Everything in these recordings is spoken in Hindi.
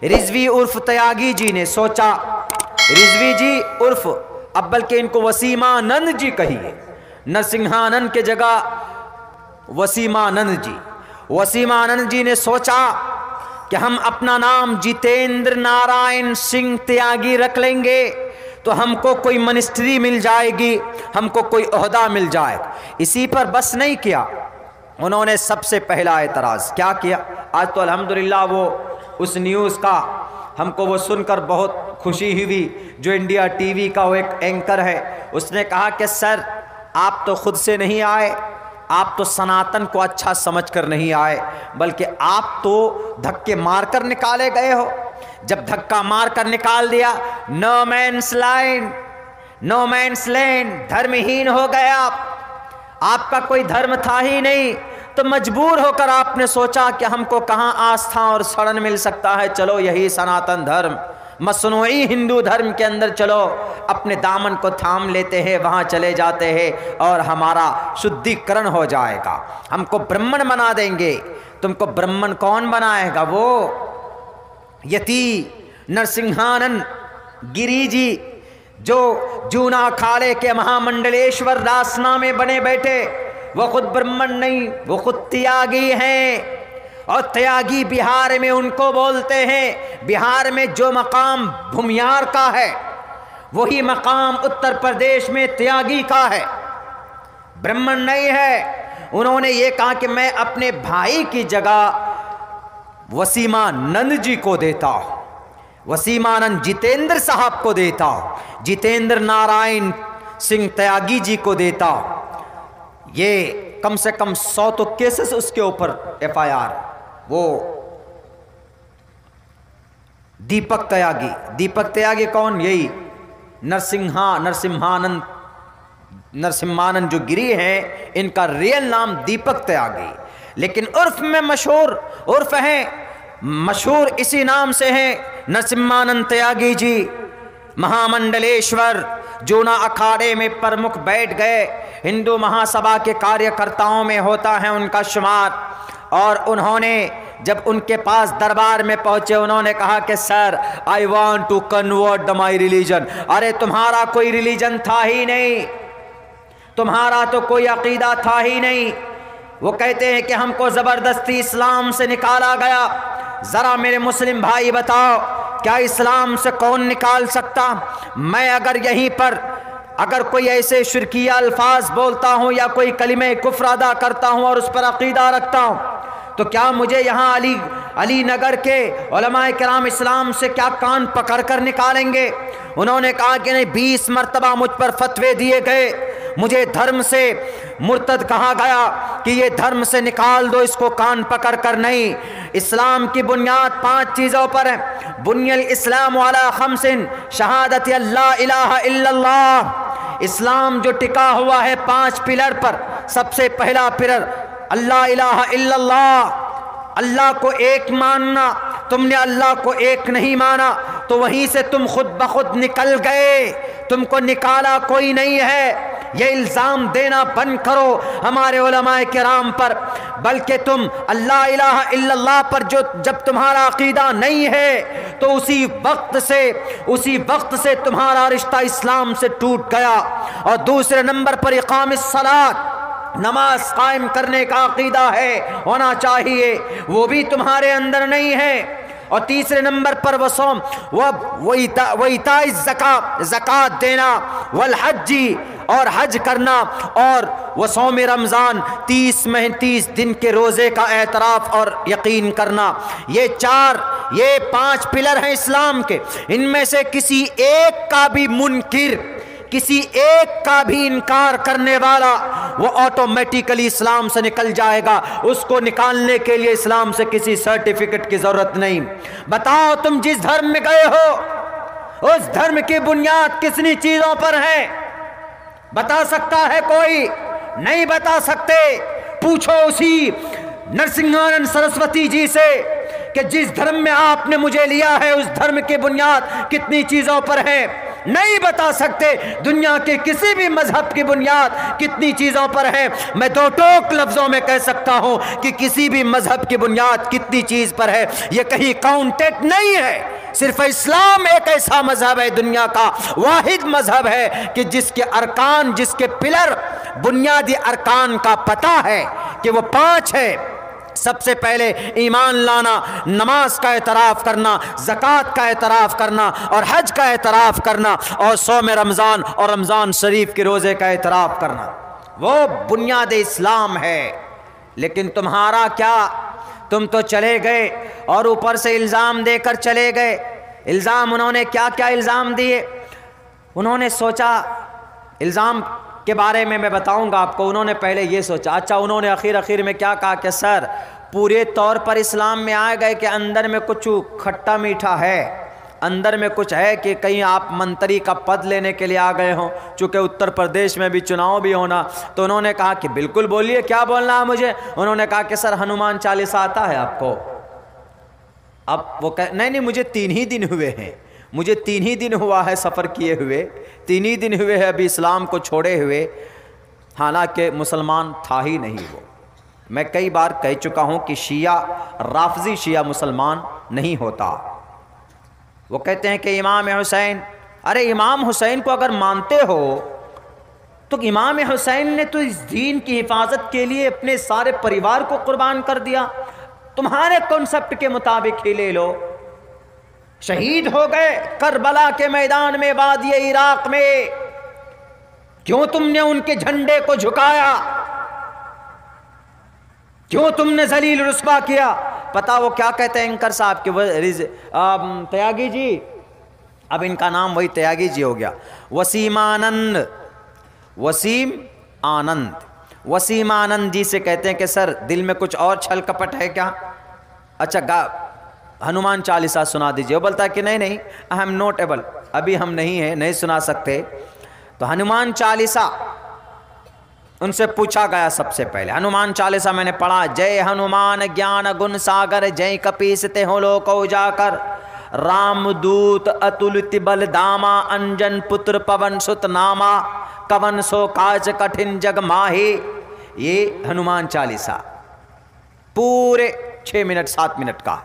रिजवी उर्फ त्यागी जी ने सोचा, रिजवी जी उर्फ, अब बल्कि इनको वसीमानंद जी कहिए, नरसिंहानंद के जगह वसीमानंद जी। वसीमानंद जी ने सोचा कि हम अपना नाम जितेंद्र नारायण सिंह त्यागी रख लेंगे तो हमको कोई मिनिस्ट्री मिल जाएगी, हमको कोई ओहदा मिल जाएगा। इसी पर बस नहीं किया, उन्होंने सबसे पहला एतराज़ क्या किया। आज तो अल्हम्दुलिल्लाह वो उस न्यूज़ का हमको वो सुनकर बहुत खुशी हुई, जो इंडिया टीवी का वो एक एंकर है, उसने कहा कि सर आप तो खुद से नहीं आए, आप तो सनातन को अच्छा समझकर नहीं आए, बल्कि आप तो धक्के मारकर निकाले गए हो। जब धक्का मारकर निकाल दिया, no man's line, no man's land, धर्महीन हो गए आपका कोई धर्म था ही नहीं, तो मजबूर होकर आपने सोचा कि हमको कहाँ आस्था और शरण मिल सकता है, चलो यही सनातन धर्म, मसनूई हिंदू धर्म के अंदर चलो, अपने दामन को थाम लेते हैं, वहाँ चले जाते हैं और हमारा शुद्धिकरण हो जाएगा, हमको ब्राह्मण बना देंगे। तुमको ब्राह्मण कौन बनाएगा? वो यति नरसिंहानंद गिरी जी, जो जूना अखाड़े के महामंडलेश्वर दासना में बने बैठे, वो खुद ब्राह्मण नहीं, वो खुद त्यागी हैं। और त्यागी बिहार में उनको बोलते हैं, बिहार में जो मकाम भूमियार का है वही मकाम उत्तर प्रदेश में त्यागी का है, ब्राह्मण नहीं है। उन्होंने ये कहा कि मैं अपने भाई की जगह वसीमानंद जी को देता हूँ, वसीमानंद जितेंद्र साहब को देता हूँ, जितेंद्र नारायण सिंह त्यागी जी को देता हूँ। ये कम से कम 100 तो केसेस उसके ऊपर FIR। वो दीपक त्यागी कौन? यही नरसिम्हानंद जो गिरी हैं, इनका रियल नाम दीपक त्यागी, लेकिन उर्फ में मशहूर, उर्फ है मशहूर इसी नाम से है नरसिम्हानंद त्यागी जी। महामंडलेश्वर जूना अखाड़े में प्रमुख बैठ गए, हिंदू महासभा के कार्यकर्ताओं में होता है उनका शुमार। और उन्होंने जब उनके पास दरबार में पहुंचे, उन्होंने कहा कि sir I want to convert my religion. अरे तुम्हारा कोई रिलीजन था ही नहीं, तुम्हारा तो कोई अकीदा था ही नहीं। वो कहते हैं कि हमको ज़बरदस्ती इस्लाम से निकाला गया। ज़रा मेरे मुस्लिम भाई बताओ, क्या इस्लाम से कौन निकाल सकता? मैं अगर यहीं पर अगर कोई ऐसे शिरकिया अल्फाज बोलता हूँ या कोई कलिमे कुफ्र अदा करता हूँ और उस पर अकीदा रखता हूँ, तो क्या मुझे यहाँ अली नगर के उलमाए किराम इस्लाम से क्या कान पकड़ कर निकालेंगे? उन्होंने कहा कि नहीं, 20 मरतबा मुझ पर फतवे दिए गए, मुझे धर्म से मुर्तद कहा गया कि ये धर्म से निकाल दो इसको कान पकड़ कर। नहीं, इस्लाम की बुनियाद 5 चीज़ों पर है। बुनियल इस्लाम वाला खमसिन, शहादत अल्लाह इलाहा इल्लल्लाह। इस्लाम जो टिका हुआ है 5 पिलर पर। सबसे पहला पिलर अल्लाह इलाहा इल्लल्लाह, अल्लाह को एक मानना। तुमने अल्लाह को एक नहीं माना तो वहीं से तुम खुद ब खुद निकल गए, तुमको निकाला कोई नहीं है। ये इल्ज़ाम देना बंद करो हमारे उलमाए किराम पर, बल्कि तुम अल्लाह इलाहा इल्लल्लाह पर जो जब तुम्हारा अकीदा नहीं है तो उसी वक्त से तुम्हारा रिश्ता इस्लाम से टूट गया। और दूसरे नंबर पर इकामिस सलात, नमाज कायम करने का अकीदा है, होना चाहिए, वो भी तुम्हारे अंदर नहीं है। और तीसरे नंबर पर वसोम वईताई ज़कात देना, वल हज्जी और हज करना, और वसोम रमज़ान 30 दिन के रोज़े का एतराफ़ और यकीन करना। ये 5 पिलर हैं इस्लाम के। इनमें से किसी एक का भी मुनकिर, किसी एक का भी इनकार करने वाला, वो ऑटोमेटिकली इस्लाम से निकल जाएगा। उसको निकालने के लिए इस्लाम से किसी सर्टिफिकेट की जरूरत नहीं। बताओ, तुम जिस धर्म में गए हो उस धर्म की बुनियाद कितनी चीजों पर है? बता सकता है कोई? नहीं बता सकते। पूछो उसी नरसिंहानंद सरस्वती जी से कि जिस धर्म में आपने मुझे लिया है उस धर्म की बुनियाद कितनी चीजों पर है। नहीं बता सकते दुनिया के किसी भी मजहब की बुनियाद कितनी चीज़ों पर है। मैं दो टोक लफ्ज़ों में कह सकता हूँ कि किसी भी मजहब की बुनियाद कितनी चीज़ पर है, ये कहीं काउंटेड नहीं है। सिर्फ इस्लाम एक ऐसा मजहब है, दुनिया का वाहिद मजहब है कि जिसके अरकान, जिसके पिलर, बुनियादी अरकान का पता है कि वो 5 है। सबसे पहले ईमान लाना, नमाज का एतराफ़ करना, ज़कात का एतराफ़ करना और हज का एतराफ़ करना और सौम रमज़ान और रमज़ान शरीफ के रोज़े का एतराफ़ करना, वो बुनियाद इस्लाम है। लेकिन तुम्हारा क्या, तुम तो चले गए और ऊपर से इल्ज़ाम देकर चले गए। इल्ज़ाम उन्होंने क्या क्या इल्ज़ाम दिए? उन्होंने सोचा, इल्ज़ाम के बारे में मैं बताऊंगा आपको। उन्होंने पहले ये सोचा, अच्छा उन्होंने आखिर में क्या कहा कि सर पूरे तौर पर इस्लाम में आ गए कि अंदर में कुछ खट्टा मीठा है, अंदर में कुछ है कि कहीं आप मंत्री का पद लेने के लिए आ गए हों, चूँकि उत्तर प्रदेश में भी चुनाव भी होना। तो उन्होंने कहा कि बिल्कुल बोलिए, क्या बोलना है मुझे? उन्होंने कहा कि सर हनुमान चालीसा आता है आपको? अब वो कह नहीं मुझे 3 ही दिन हुए हैं, मुझे 3 ही दिन हुआ है सफ़र किए हुए, 3 ही दिन हुए हैं अभी इस्लाम को छोड़े हुए। हालांकि मुसलमान था ही नहीं वो। मैं कई बार कह चुका हूँ कि शिया, राफजी शिया मुसलमान नहीं होता। वो कहते हैं कि इमाम हुसैन, अरे इमाम हुसैन को अगर मानते हो तो इमाम हुसैन ने तो इस दीन की हिफाजत के लिए अपने सारे परिवार को कुर्बान कर दिया। तुम्हारे कॉन्सेप्ट के मुताबिक ही ले लो, शहीद हो गए करबला के मैदान में, वादिये इराक में। क्यों तुमने उनके झंडे को झुकाया? क्यों तुमने जलील रुस्वा किया? पता वो क्या कहते हैं एंकर साहब के, त्यागी जी, अब इनका नाम वही त्यागी जी हो गया, वसीम आनंद। वसीम आनंद, वसीम आनंद जी से कहते हैं कि सर दिल में कुछ और छल कपट है क्या? अच्छा हनुमान चालीसा सुना दीजिए। वो बोलता है कि नहीं नहीं, आई एम नॉट एबल, अभी हम नहीं हैं, नहीं सुना सकते। तो हनुमान चालीसा उनसे पूछा गया सबसे पहले। हनुमान चालीसा मैंने पढ़ा, जय हनुमान ज्ञान गुण सागर, जय कपीस ते हो लोक उजाकर, रामदूत अतुलित बल दामा, अंजन पुत्र पवन सुत नामा, कवन सो काज कठिन जग माही। ये हनुमान चालीसा पूरे 6 मिनट 7 मिनट का,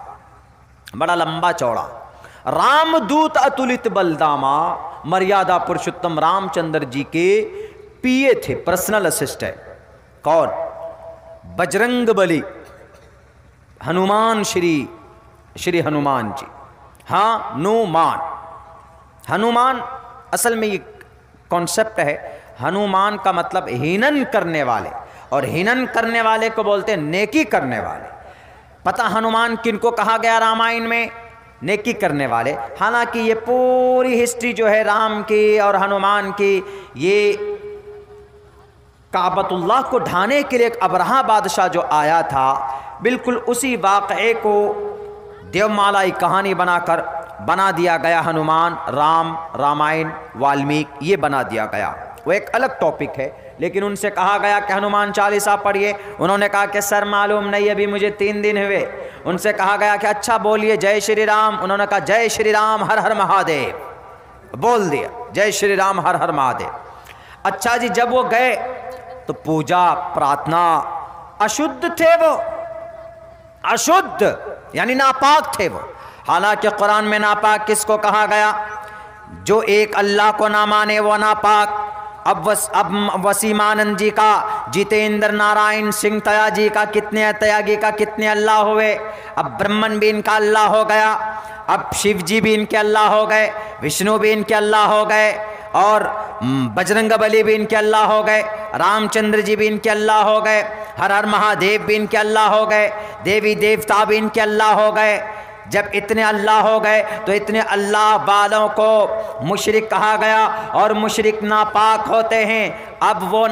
बड़ा लंबा चौड़ा। रामदूत अतुलित बलदामा, मर्यादा पुरुषोत्तम रामचंद्र जी के पीए थे, पर्सनल असिस्टेंट। कौन? बजरंग बली, हनुमान श्री हनुमान जी। हाँ, नुमान, हनुमान असल में ये कॉन्सेप्ट है। हनुमान का मतलब हिनन करने वाले, और हिनन करने वाले को बोलते हैं नेकी करने वाले। पता हनुमान किनको कहा गया रामायण में? नेकी करने वाले। हालांकि ये पूरी हिस्ट्री जो है राम की और हनुमान की, ये काबतुल्लाह को ढाने के लिए एक अबरहा बादशाह जो आया था, बिल्कुल उसी वाक़े को देवमाला की कहानी बनाकर बना दिया गया। हनुमान, राम, रामायण, वाल्मीकि, ये बना दिया गया। वो एक अलग टॉपिक है। लेकिन उनसे कहा गया कि हनुमान चालीसा पढ़िए। उन्होंने कहा कि सर मालूम नहीं, अभी मुझे 3 दिन हुए। उनसे कहा गया कि अच्छा बोलिए जय श्री राम। उन्होंने कहा जय श्री राम हर हर महादेव, बोल दिया जय श्री राम हर हर महादेव। अच्छा जी, जब वो गए तो पूजा प्रार्थना, अशुद्ध थे वो, अशुद्ध यानी नापाक थे वो। हालांकि कुरान में नापाक किसको कहा गया? जो एक अल्लाह को ना माने वो नापाक। अब वसीमानंद जी का, जितेंद्र नारायण सिंह त्यागी का कितने अल्लाह हुए। अब ब्रह्मन भी इनका अल्लाह हो गया, अब शिव जी भी इनके अल्लाह हो गए, विष्णु भी इनके अल्लाह हो गए, और बजरंग बली भी इनके अल्लाह हो गए, रामचंद्र जी भी इनके अल्लाह हो गए, हर हर महादेव भी इनके अल्लाह हो गए, देवी देवता भी इनके अल्लाह हो गए। जब इतने अल्लाह हो गए तो इतने अल्लाह वालों को मुशरिक कहा गया, और मुशरिक नापाक होते हैं। अब वो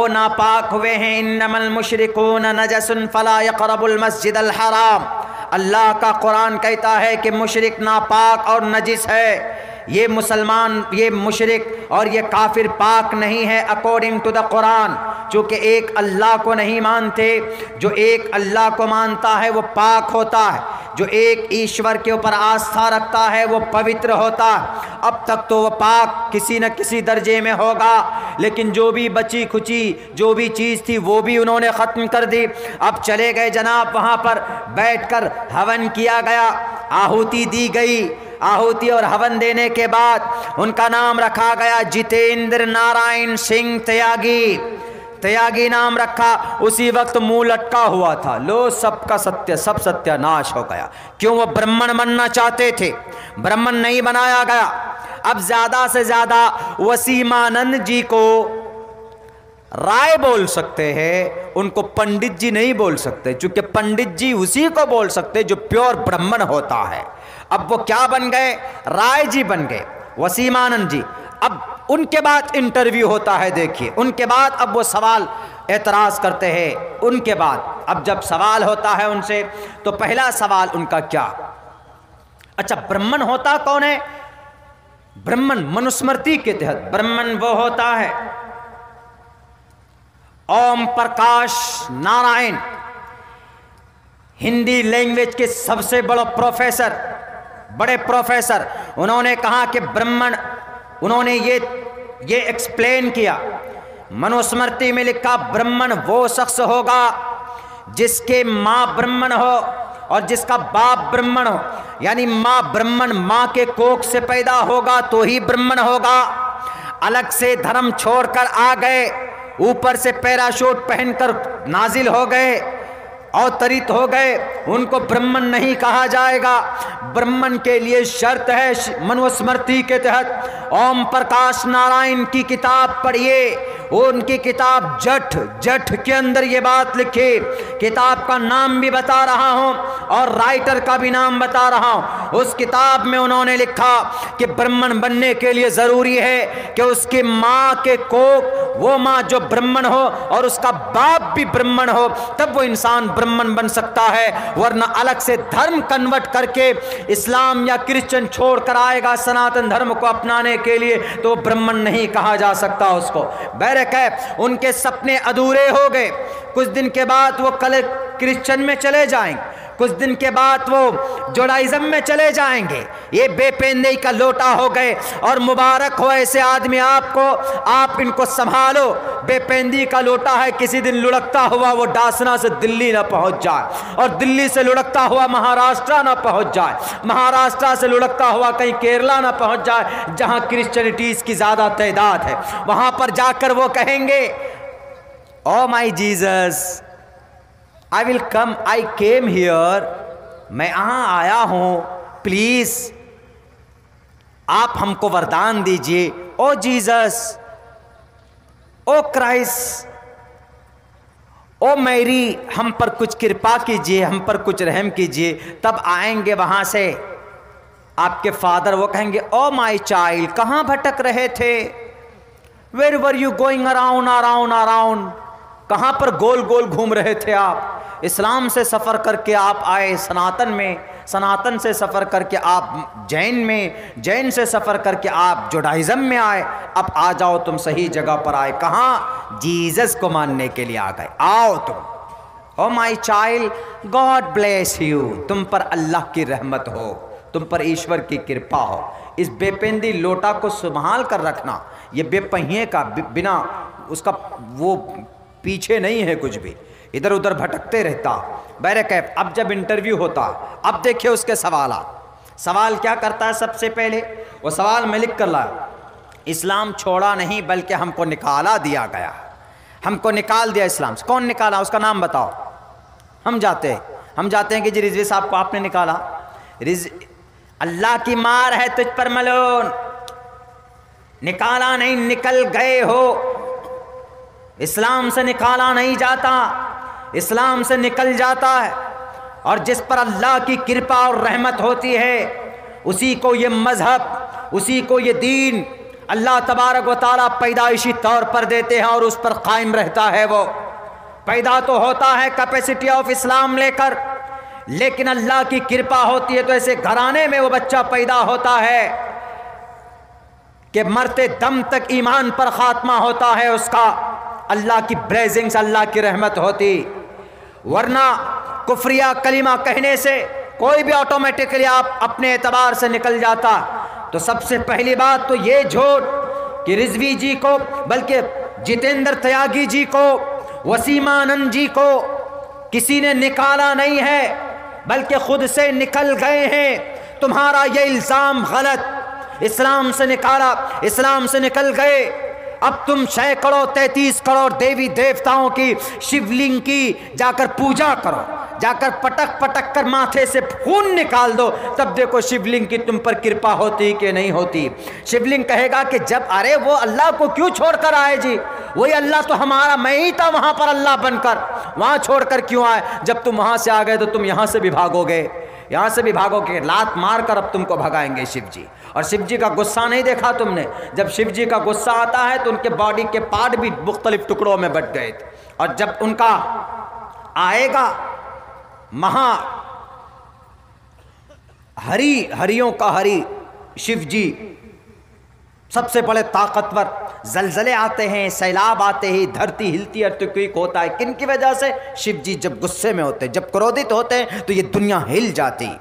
नापाक हुए हैं। इन्नमल मुशरिकून नजसुन फला यक़रबुल मस्जिदल हराम। अल्लाह का कुरान कहता है कि मुशरिक नापाक और नजिस है। ये मुसलमान, ये मुशरिक और ये काफिर पाक नहीं है अकॉर्डिंग टू द कुरान, चूँकि एक अल्लाह को नहीं मानते। जो एक अल्लाह को मानता है वो पाक होता है, जो एक ईश्वर के ऊपर आस्था रखता है वो पवित्र होता। अब तक तो वो पाक किसी न किसी दर्जे में होगा, लेकिन जो भी बची खुची जो भी चीज़ थी वो भी उन्होंने ख़त्म कर दी। अब चले गए जनाब, वहाँ पर बैठकर हवन किया गया, आहुति दी गई। आहुति और हवन देने के बाद उनका नाम रखा गया जितेंद्र नारायण सिंह त्यागी। त्यागी नाम रखा। उसी वक्त मुंह लटका हुआ था। लो सबका सब सत्यानाश हो गया। क्यों? वो ब्राह्मण बनना चाहते थे, ब्राह्मण नहीं बनाया गया। अब ज्यादा से ज्यादा वसीमानंद जी को राय बोल सकते हैं, उनको पंडित जी नहीं बोल सकते, क्योंकि पंडित जी उसी को बोल सकते जो प्योर ब्राह्मण होता है। अब वो क्या बन गए? राय जी बन गए, वसीमानंद जी। अब उनके बाद इंटरव्यू होता है। देखिए, उनके बाद अब वो सवाल एतराज़ करते हैं। उनके बाद अब जब सवाल होता है उनसे, तो पहला सवाल उनका क्या? अच्छा, ब्राह्मण होता कौन है? ब्राह्मण मनुस्मृति के तहत ब्राह्मण वो होता है ओम प्रकाश नारायण, हिंदी लैंग्वेज के सबसे बड़े प्रोफेसर। उन्होंने कहा कि ब्राह्मण, उन्होंने ये एक्सप्लेन किया, मनुस्मृति में लिखा ब्राह्मण वो शख्स होगा जिसके माँ ब्राह्मण हो और जिसका बाप ब्राह्मण हो, यानी माँ ब्राह्मण, माँ के कोख से पैदा होगा तो ही ब्राह्मण होगा। अलग से धर्म छोड़कर आ गए, ऊपर से पैराशूट पहनकर नाजिल हो गए, अवतरित हो गए, उनको ब्राह्मण नहीं कहा जाएगा। ब्राह्मण के लिए शर्त है मनुस्मृति के तहत, ओम प्रकाश नारायण की किताब पढ़िए। उनकी किताब जठ के अंदर ये बात लिखी। किताब का नाम भी बता रहा हूँ और राइटर का भी नाम बता रहा हूँ। उस किताब में उन्होंने लिखा कि ब्राह्मण बनने के लिए ज़रूरी है कि उसकी माँ के कोख, वो माँ जो ब्राह्मण हो और उसका बाप भी ब्राह्मण हो, तब वो इंसान ब्राह्मण बन सकता है। वरना अलग से धर्म कन्वर्ट करके इस्लाम या क्रिश्चियन छोड़ कर आएगा सनातन धर्म को अपनाने के लिए, तो ब्राह्मण नहीं कहा जा सकता उसको। उनके सपने अधूरे हो गए। कुछ दिन के बाद वो कल क्रिश्चियन में चले जाएंगे, कुछ दिन के बाद वो जोडाइज्म में चले जाएंगे। ये बेपेंदे का लोटा हो गए। और मुबारक हो ऐसे आदमी आपको, आप इनको संभालो। बेपेंदी का लोटा है, किसी दिन लुढ़कता हुआ वो डासना से दिल्ली ना पहुंच जाए, और दिल्ली से लुढ़कता हुआ महाराष्ट्र ना पहुंच जाए, महाराष्ट्र से लुढ़कता हुआ कहीं केरला ना पहुंच जाए, जहां क्रिश्चियनिटीज की ज्यादा तादाद है। वहां पर जाकर वो कहेंगे, ओ माई Jesus, I will come, I came here, मैं यहाँ आया हूँ, प्लीज आप हमको वरदान दीजिए। ओ जीसस, ओ क्राइस्ट, ओ मैरी, हम पर कुछ कृपा कीजिए, हम पर कुछ रहम कीजिए। तब आएंगे वहाँ से आपके फादर, वो कहेंगे, ओ माई चाइल्ड, कहाँ भटक रहे थे? Where were you going around, कहाँ पर गोल गोल घूम रहे थे आप? इस्लाम से सफ़र करके आप आए सनातन में, सनातन से सफ़र करके आप जैन में, जैन से सफ़र करके आप जुडाइज़म में आए। अब आ जाओ, तुम सही जगह पर आए। कहाँ? जीसस को मानने के लिए आ गए। आओ तुम। Oh my child, God bless you, तुम पर अल्लाह की रहमत हो, तुम पर ईश्वर की कृपा हो। इस बेपेंदी लोटा को संभाल कर रखना। ये बेपहिए का, बिना उसका वो पीछे नहीं है, कुछ भी इधर उधर भटकते रहता। बैरकैफ। अब जब इंटरव्यू होता, अब देखिए उसके सवाल क्या करता है। सबसे पहले वो सवाल में लिख कर लाया, इस्लाम छोड़ा नहीं बल्कि हमको निकाला दिया गया, हमको निकाल दिया इस्लाम से। कौन निकाला? उसका नाम बताओ। हम जाते हैं कि जी रिजवी साहब को आपने निकाला। अल्लाह की मार है तुझ पर मलोन, निकाला नहीं, निकल गए हो। इस्लाम से निकाला नहीं जाता, इस्लाम से निकल जाता है। और जिस पर अल्लाह की कृपा और रहमत होती है, उसी को ये मजहब, उसी को ये दीन अल्लाह तबारक व तआला पैदाइशी तौर पर देते हैं और उस पर कायम रहता है। वो पैदा तो होता है कैपेसिटी ऑफ इस्लाम लेकर, लेकिन अल्लाह की कृपा होती है तो ऐसे घराने में वो बच्चा पैदा होता है कि मरते दम तक ईमान पर खात्मा होता है उसका। अल्लाह की ब्लेसिंग्स, अल्लाह की रहमत होती, वरना कुफरिया कलिमा कहने से कोई भी ऑटोमेटिकली आप अपने एतबार से निकल जाता। तो सबसे पहली बात तो ये झूठ कि रिजवी जी को, बल्कि जितेंद्र त्यागी जी को, वसीमानंद जी को किसी ने निकाला नहीं है, बल्कि खुद से निकल गए हैं। तुम्हारा ये इल्ज़ाम गलत, इस्लाम से निकाला, इस्लाम से निकल गए। अब तुम सैकड़ों 33 करोड़ देवी देवताओं की, शिवलिंग की जाकर पूजा करो, जाकर पटक पटक कर माथे से खून निकाल दो, तब देखो शिवलिंग की तुम पर कृपा होती कि नहीं होती। शिवलिंग कहेगा कि जब, अरे वो अल्लाह को क्यों छोड़कर आए जी, वही अल्लाह तो हमारा, मैं ही था वहां पर अल्लाह बनकर, वहां छोड़कर क्यों आए? जब तुम वहां से आ गए तो तुम यहां से भी भागोगे, यहां से भी भागोगे, लात मार कर अब तुमको भगाएंगे शिव जी। और शिव जी का गुस्सा नहीं देखा तुमने? जब शिव जी का गुस्सा आता है तो उनके बॉडी के पार्ट भी मुख्तलिफ टुकड़ों में बट गए थे। और जब उनका आएगा महा हरियों का हरि शिव जी, सबसे बड़े ताकतवर, जलजले आते हैं, सैलाब आते हैं, धरती हिलती, अर्थक्वेक होता है। किन की वजह से? शिव जी जब गुस्से में होते हैं, जब क्रोधित होते हैं तो ये दुनिया हिल जाती।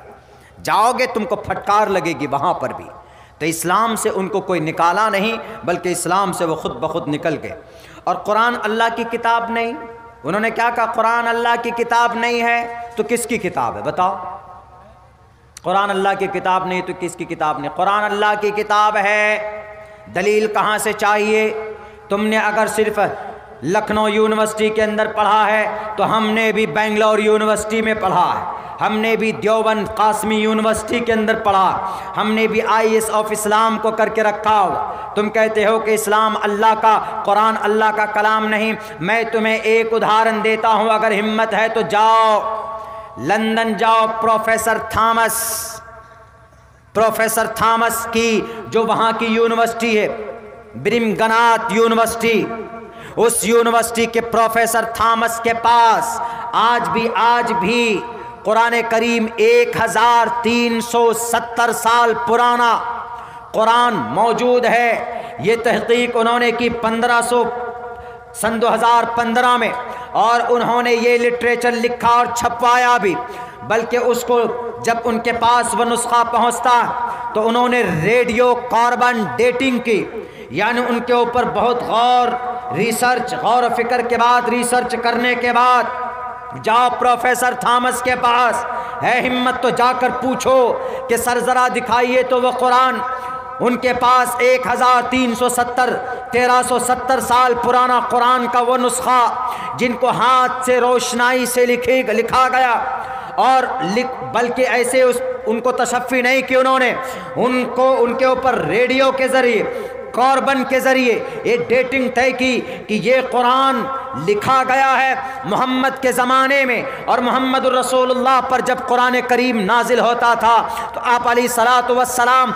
जाओगे तुमको फटकार लगेगी वहां पर भी। तो इस्लाम से उनको कोई निकाला नहीं, बल्कि इस्लाम से वो खुद ब खुद निकल गए। और कुरान अल्लाह की किताब नहीं, उन्होंने क्या कहा? कुरान अल्लाह की किताब नहीं है तो किसकी किताब है? बताओ। कुरान अल्लाह की किताब नहीं तो किसकी किताब नहीं? कुरान अल्लाह की किताब है। दलील कहाँ से चाहिए? तुमने अगर सिर्फ लखनऊ यूनिवर्सिटी के अंदर पढ़ा है तो हमने भी बेंगलोर यूनिवर्सिटी में पढ़ा है, हमने भी देवबंद कासमी यूनिवर्सिटी के अंदर पढ़ा, हमने भी IAS ऑफ इस्लाम को करके रखा हो। तुम कहते हो कि इस्लाम अल्लाह का, कुरान अल्लाह का कलाम नहीं। मैं तुम्हें एक उदाहरण देता हूँ, अगर हिम्मत है तो जाओ, लंदन जाओ, प्रोफेसर थॉमस की जो वहाँ की यूनिवर्सिटी है, ब्रिमगनाथ यूनिवर्सिटी, उस यूनिवर्सिटी के प्रोफेसर थॉमस के पास आज भी कुरान करीम 1370 साल पुराना कुरान मौजूद है। ये तहकीक उन्होंने की सन 2015 में, और उन्होंने ये लिटरेचर लिखा और छपवाया भी। बल्कि उसको जब उनके पास वह नुस्खा पहुंचता तो उन्होंने रेडियो कार्बन डेटिंग की, यानी उनके ऊपर बहुत गौर फिक्र के बाद, रिसर्च करने के बाद, जाओ प्रोफेसर थॉमस के पास, है हिम्मत तो जाकर पूछो कि सर जरा दिखाइए तो वह कुरान। उनके पास 1370 साल पुराना कुरान का वो नुस्खा, जिनको हाथ से रोशनाई से लिखा गया, और बल्कि ऐसे उनको तशफ़ी नहीं कि उन्होंने उनके ऊपर रेडियो के ज़रिए, कार्बन के ज़रिए ये डेटिंग तय की कि ये कुरान लिखा गया है मोहम्मद के ज़माने में। और मोहम्मद रसूलुल्लाह पर जब कुरान करीम नाजिल होता था तो आप अलैहिस्सलातु वस्सलाम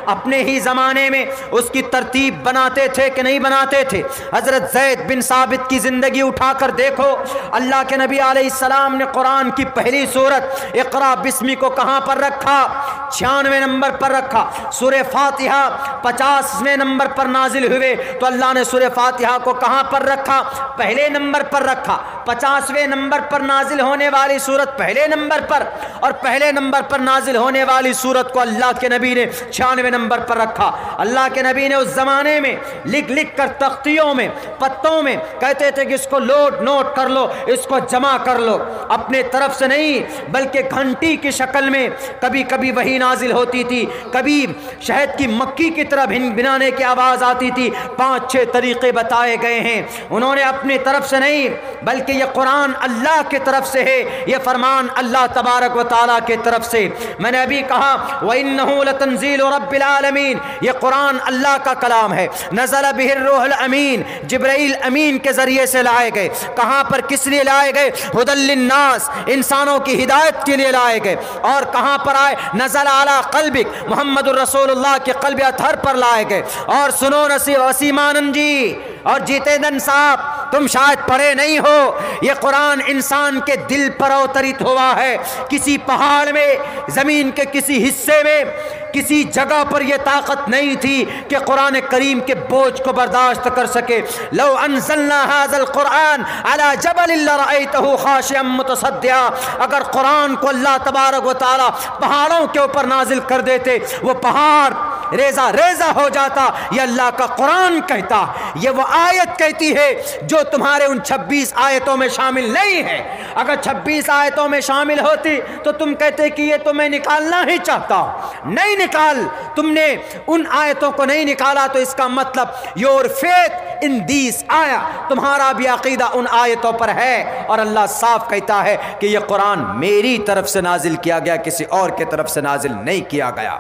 अपने ही ज़माने में उसकी तरतीब बनाते थे कि नहीं बनाते थे? हज़रत ज़ैद बिन साबित की ज़िंदगी उठाकर देखो, अल्लाह के नबी अलैहिस्सलाम ने कुरान की पहली सूरत इक़रा बिस्मी को कहाँ पर रखा? 96वें नंबर पर रखा। सूरह फातिहा 50वें नंबर पर नाजिल हुए तो अल्लाह ने सूरह फातिहा को कहाँ पर रखा? पहले नंबर पर रखा। 50वें नंबर पर नाजिल होने वाली सूरत पहले नंबर पर, और पहले नंबर पर नाजिल होने वाली सूरत को अल्लाह के नबी ने 96वें नंबर पर रखा। अल्लाह के नबी ने उस ज़माने में लिख कर तख्तियों में, पत्तों में कहते थे कि इसको नोट कर लो, इसको जमा कर लो, अपने तरफ से नहीं बल्कि घंटी की शक्ल में कभी कभी वही नाजिल होती थी, कभी शहद की मक्खी की तरह भिनाने की आवाज़ आती थी। 5-6 तरीक़े बताए गए हैं। उन्होंने अपनी तरफ से नहीं बल्कि ये कुरान अल्लाह की तरफ से है, ये फरमान अल्लाह तबारक व तआला की तरफ से। मैंने अभी कहा व इन्नहु लतंज़ीलु रब्बिल आलमीन, ये कुरान अल्लाह का कलाम है। नज़ल बिहिर रूहुल अमीन, जिब्राइल अमीन के ज़रिए से लाए गए। कहाँ पर किस लिए लाए गए? हुदल लिन्नास, इंसानों की हिदायत के लिए लाए गए। और कहाँ पर आए? नज़ल अला क़ल्बिक, मोहम्मद रसूलुल्लाह के क़ल्ब अतहर पर लाए गए। और सुनो वसीमानंद जी, और जितेंद्र साहब तुम शायद पढ़े नहीं हो, ये कुरान इंसान के दिल पर अवतरित हुआ है। किसी पहाड़ में, जमीन के किसी हिस्से में, किसी जगह पर यह ताकत नहीं थी कि कुरान करीम के बोझ को बर्दाश्त कर सके। लौ अनज़लना हाज़ल कुरान अला जबल लरअयतहु खाशिअम मुतसद्दिआ, अगर कुरान को अल्लाह तबारक व तआला पहाड़ों के ऊपर नाजिल कर देते, वो पहाड़ रेजा रेजा हो जाता। ये अल्लाह का कुरान कहता, ये वो आयत कहती है जो तुम्हारे उन 26 आयतों में शामिल नहीं है। अगर 26 आयतों में शामिल होती तो तुम कहते कि ये तो मैं निकालना ही चाहता, नहीं निकाल, तुमने उन आयतों को नहीं निकाला, तो इसका मतलब योर फेथ इन दीस आया, तुम्हारा भी अकीदा उन आयतों पर है। और अल्लाह साफ कहता है कि ये कुरान मेरी तरफ से नाजिल किया गया, किसी और की तरफ से नाजिल नहीं किया गया।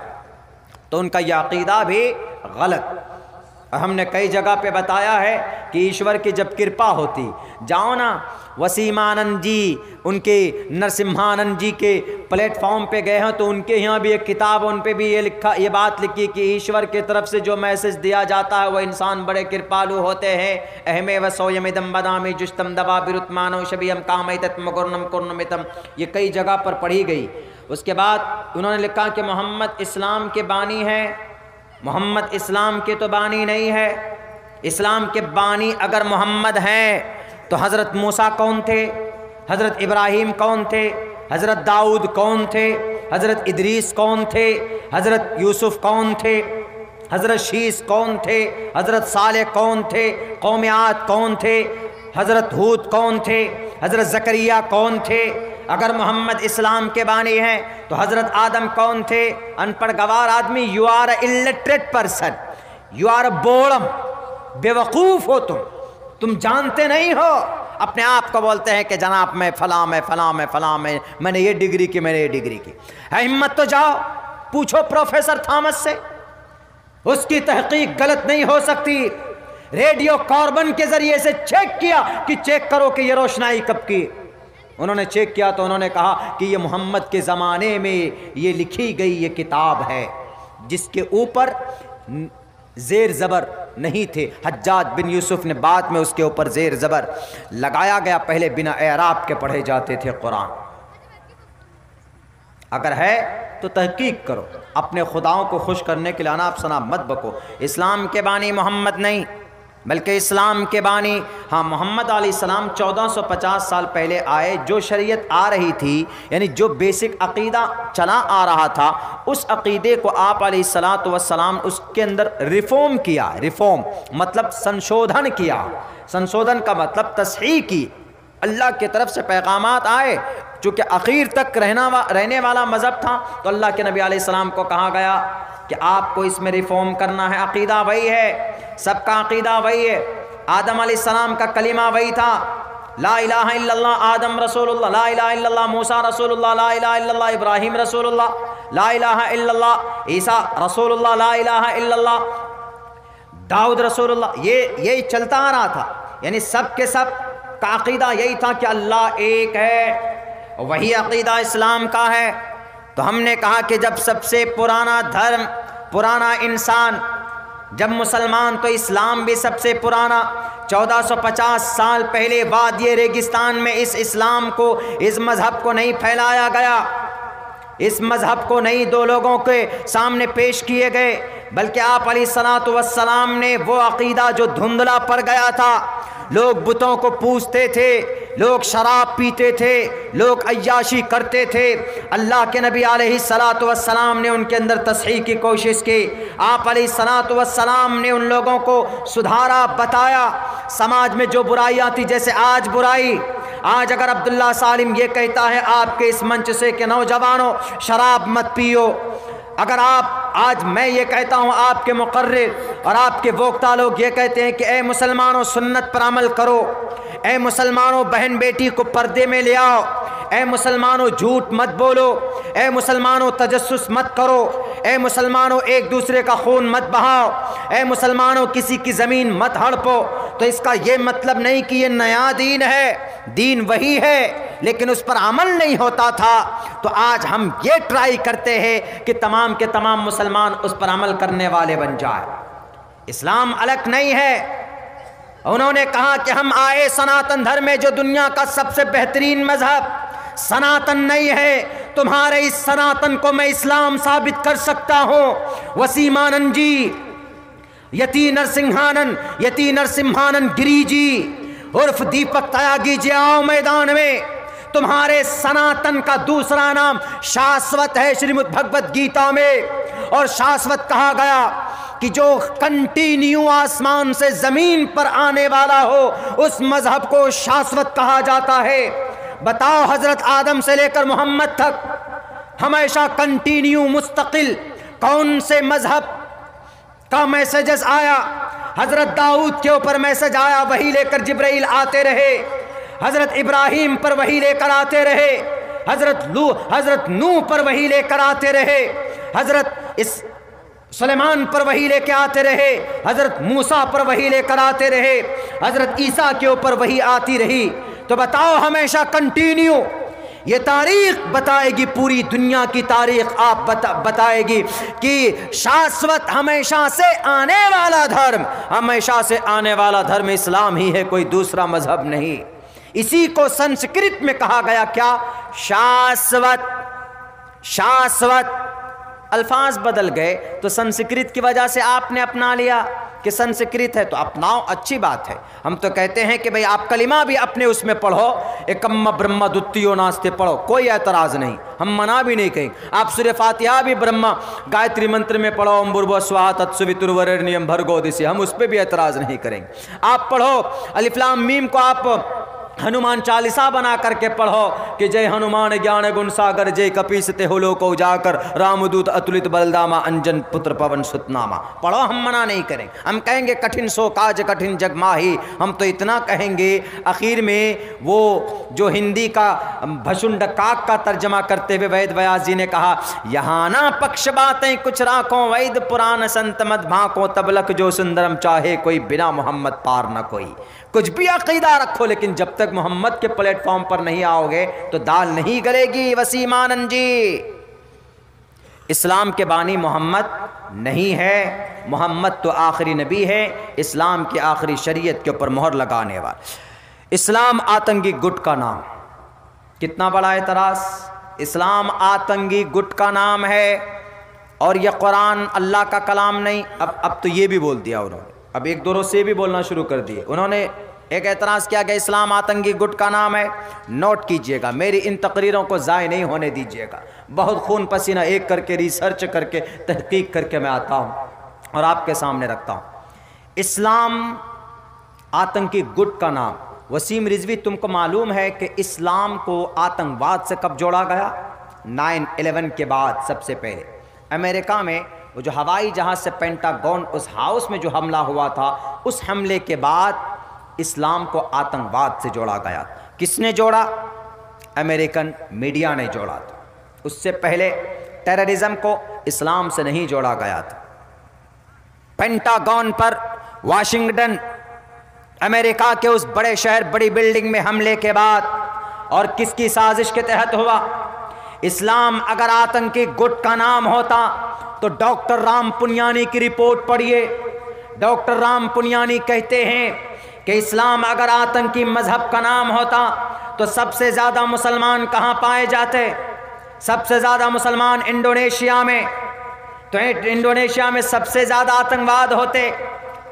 तो उनका यह अकीदा भी गलत। हमने कई जगह पे बताया है कि ईश्वर की जब कृपा होती, जाओ ना वसीमानंद जी, उनके नरसिम्हानंद जी के प्लेटफॉर्म पे गए हैं तो उनके यहाँ भी एक किताब, उन पे भी ये बात लिखी कि ईश्वर की तरफ से जो मैसेज दिया जाता है वह इंसान बड़े कृपालु होते हैं। अहमे व सोयमिदम बदामी जुस्तम दबा बिरुतमानो शबीम कामतम गुर्नम कुर्नमितम, ये कई जगह पर पढ़ी गई। उसके बाद उन्होंने लिखा कि मोहम्मद इस्लाम के बानी है। मोहम्मद इस्लाम के तो बानी नहीं है। इस्लाम के बानी अगर मोहम्मद हैं तो हज़रत मूसा कौन थे, हज़रत इब्राहीम कौन थे, हज़रत दाऊद कौन थे, हज़रत इदरीस कौन थे, हज़रत यूसुफ कौन थे, हज़रत शीस कौन थे, हज़रत सालेह कौन थे, कौम आद कौन थे, हज़रत हूद कौन थे, हज़रत ज़करिया कौन थे। अगर मोहम्मद इस्लाम के बानी हैं तो हज़रत आदम कौन थे, अनपढ़ गवार आदमी। You are a illiterate person, you are a बोड़म, बेवकूफ़ हो तुम जानते नहीं हो। अपने आप को बोलते हैं कि जनाब मैं फलां मैं फलां मैं फलां मैंने ये डिग्री की, मैंने ये डिग्री की। है हिम्मत तो जाओ पूछो प्रोफेसर थॉमस से, उसकी तहकीक गलत नहीं हो सकती। रेडियो कार्बन के ज़रिए से चेक किया कि चेक करो कि ये रोशनाई कब की। उन्होंने चेक किया तो उन्होंने कहा कि ये मोहम्मद के ज़माने में ये लिखी गई ये किताब है जिसके ऊपर ज़ेर ज़बर नहीं थे। हज्जाज बिन यूसुफ ने बाद में उसके ऊपर ज़ेर ज़बर लगाया गया, पहले बिना एराब के पढ़े जाते थे कुरान। अगर है तो तहकीक करो, अपने खुदाओं को खुश करने के लिए अनाप शनाप मत बको। इस्लाम के बानी मोहम्मद नहीं बल्कि इस्लाम के बानी हाँ मोहम्मद अलैहिस्सलाम 1450 साल पहले आए। जो शरीयत आ रही थी, यानी जो बेसिक अक़ीदा चला आ रहा था, उस अक़ीदे को आप अलैहिस्सलातु वस्सलाम उसके अंदर रिफ़ॉर्म किया। रिफ़ॉर्म मतलब संशोधन किया। संशोधन का मतलब तस्हीह की। अल्लाह की तरफ से पैगामात आए, चूँकि आखिर तक रहने वाला मज़हब था, तो अल्लाह के नबी अलैहिस्सलाम को कहा गया कि आपको इसमें रिफ़ॉर्म करना है। अक़ीदा वही है, सबका अक़ीदा वही है। आदम अलैहिस्सलाम का कलिमा वही था, ला इलाहा इल्लल्लाह आदम रसूलुल्लाह, ला इलाहा इल्लल्लाह मूसा रसूलुल्लाह, ला इलाहा इल्लल्लाह इब्राहीम रसूलुल्लाह, ला इलाहा इल्लल्लाह ईसा रसूलुल्लाह, ला इलाहा इल्लल्लाह दाऊद रसूलुल्लाह। यही चलता आ रहा था, यानी सब के सब का अक़ीदा यही था कि अल्लाह एक है। वही अक़ीदा इस्लाम का है। तो हमने कहा कि जब सबसे पुराना धर्म, पुराना इंसान, जब मुसलमान, तो इस्लाम भी सबसे पुराना। 1450 साल पहले वादिये रेगिस्तान में इस इस्लाम को, इस मज़हब को नहीं फैलाया गया। इस मज़हब को नहीं दो लोगों के सामने पेश किए गए, बल्कि आप अलैहिस्सलातु वस्सलाम ने वो अक़ीदा जो धुंधला पड़ गया था, लोग बुतों को पूजते थे, लोग शराब पीते थे, लोग अय्याशी करते थे। अल्लाह के नबी अलैहिस्सलातु वस्सलाम ने उनके अंदर तस्हीह की कोशिश की। आप अलैहिस्सलातु वस्सलाम ने उन लोगों को सुधारा, बताया। समाज में जो बुराइयाँ थी, जैसे आज बुराई, आज अगर अब्दुल्ला सालिम ये कहता है आपके इस मंच से कि नौजवानों शराब मत पियो, अगर आप, आज मैं ये कहता हूँ, आपके मुकर्रिर और आपके वक्ता लोग ये कहते हैं कि ए मुसलमानों सुन्नत पर अमल करो, ए मुसलमानों बहन बेटी को पर्दे में ले आओ, ए मुसलमानों झूठ मत बोलो, ए मुसलमानों तजस्सुस मत करो, ए मुसलमानों एक दूसरे का खून मत बहाओ, ए मुसलमानों किसी की ज़मीन मत हड़पो, तो इसका ये मतलब नहीं कि ये नया दीन है। दीन वही है, लेकिन उस पर अमल नहीं होता था। तो आज हम ये ट्राई करते हैं कि तमाम के तमाम मुसलमान उस पर अमल करने वाले बन जाए। इस्लाम अलग नहीं है, उन्होंने कहा कि हम आए सनातन धर्म में, जो दुनिया का सबसे बेहतरीन मजहब सनातन नहीं है। तुम्हारे इस सनातन को मैं इस्लाम साबित कर सकता हूं। वसीमानंद जी, यति नरसिम्हानंद गिरी जी उर्फ दीपक त्यागी जी, आओ मैदान में। तुम्हारे सनातन का दूसरा नाम शाश्वत है श्रीमद् भगवत गीता में, और शाश्वत कहा गया कि जो कंटिन्यू आसमान से जमीन पर आने वाला हो उस मजहब को शाश्वत कहा जाता है। बताओ, हजरत आदम से लेकर मोहम्मद तक हमेशा कंटिन्यू मुस्तकिल कौन से मजहब का मैसेजेस आया? हजरत दाऊद के ऊपर मैसेज आया, वही लेकर जिब्राइल आते रहे। हजरत इब्राहिम पर वही लेकर आते रहे। हजरत नूह पर वही लेकर आते रहे। हजरत सुलेमान पर वही लेकर आते रहे। हजरत मूसा पर वही लेकर आते रहे। हजरत ईसा के ऊपर वही आती रही। तो बताओ, हमेशा कंटिन्यू। ये तारीख बताएगी, पूरी दुनिया की तारीख आप बताएगी कि शाश्वत हमेशा से आने वाला धर्म, हमेशा से आने वाला धर्म इस्लाम ही है, कोई दूसरा मजहब नहीं। इसी को संस्कृत में कहा गया क्या? शाश्वत। शाश्वत अल्फाज बदल गए तो संस्कृत की वजह से आपने अपना लिया कि संस्कृत है, तो अपनाओ, अच्छी बात है। हम तो कहते हैं कि भाई आप कलिमा भी अपने उसमें पढ़ो, एकम्म ब्रह्म द्वितीयो नास्ते पढ़ो, कोई एतराज़ नहीं, हम मना भी नहीं कहेंगे। आप सूरह फातिहा भी ब्रह्मा गायत्री मंत्र में पढ़ो, ओम भूर्भुवः स्वः तत्सवितुर्वरेण्यं भर्गो दिशि, हम उस पर भी एतराज़ नहीं करेंगे। आप पढ़ो अलिफ लाम मीम को, आप हनुमान चालीसा बना करके पढ़ो कि जय हनुमान ज्ञान गुण सागर, जय कपीस ते हो लोक उजागर, रामदूत अतुलित बलदामा, अंजन पुत्र पवन सुतनामा। पढ़ो, हम मना नहीं करेंगे। हम कहेंगे कठिन सो काज कठिन जग माही, हम तो इतना कहेंगे। आखिर में वो जो हिंदी का भशुंड काक का तर्जमा करते हुए वैद व्यास जी ने कहा, यहाँ ना पक्ष बातें कुछ राखों, वैद पुराण संत मत भाको, तबलक जो सुंदरम चाहे कोई, बिना मोहम्मद पार न कोई। कुछ भी अकीदा रखो, लेकिन जब तक मोहम्मद के प्लेटफॉर्म पर नहीं आओगे तो दाल नहीं गलेगी। वसीमानंद जी, इस्लाम के बानी मोहम्मद नहीं है, मोहम्मद तो आखिरी नबी है, इस्लाम की आखिरी शरीयत के ऊपर मोहर लगाने वाला। इस्लाम आतंकी गुट का नाम, कितना बड़ा एतराज़। इस्लाम आतंकी गुट का नाम है, और यह कुरान अल्लाह का कलाम नहीं। अब तो ये भी बोल दिया उन्होंने, अब एक दो रोज से भी बोलना शुरू कर दिए। उन्होंने एक एतराज़ किया कि इस्लाम आतंकी गुट का नाम है। नोट कीजिएगा, मेरी इन तकरीरों को ज़ाय नहीं होने दीजिएगा। बहुत खून पसीना एक करके, रिसर्च करके, तहकीक करके मैं आता हूँ और आपके सामने रखता हूँ। इस्लाम आतंकी गुट का नाम। वसीम रिजवी, तुमको मालूम है कि इस्लाम को आतंकवाद से कब जोड़ा गया? 9/11 के बाद सबसे पहले अमेरिका में वो जो हवाई जहाज़ से पेंटागन उस हाउस में जो हमला हुआ था, उस हमले के बाद इस्लाम को आतंकवाद से जोड़ा गया। किसने जोड़ा? अमेरिकन मीडिया ने जोड़ा था। उससे पहले टेररिज्म को इस्लाम से नहीं जोड़ा गया था। पेंटागन पर वाशिंगटन अमेरिका के उस बड़े शहर, बड़ी बिल्डिंग में हमले के बाद, और किसकी साजिश के तहत हुआ? इस्लाम अगर आतंकी गुट का नाम होता तो डॉक्टर राम पुनियानी की रिपोर्ट पढ़िए। डॉक्टर राम पुनियानी कहते हैं कि इस्लाम अगर आतंकी मजहब का नाम होता तो सबसे ज़्यादा मुसलमान कहाँ पाए जाते? सबसे ज़्यादा मुसलमान इंडोनेशिया में। तो इंडोनेशिया में सबसे ज़्यादा आतंकवाद होते,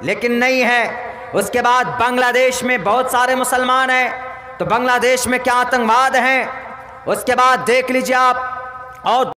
लेकिन नहीं है। उसके बाद बांग्लादेश में बहुत सारे मुसलमान हैं, तो बांग्लादेश में क्या आतंकवाद हैं? उसके बाद देख लीजिए आप, और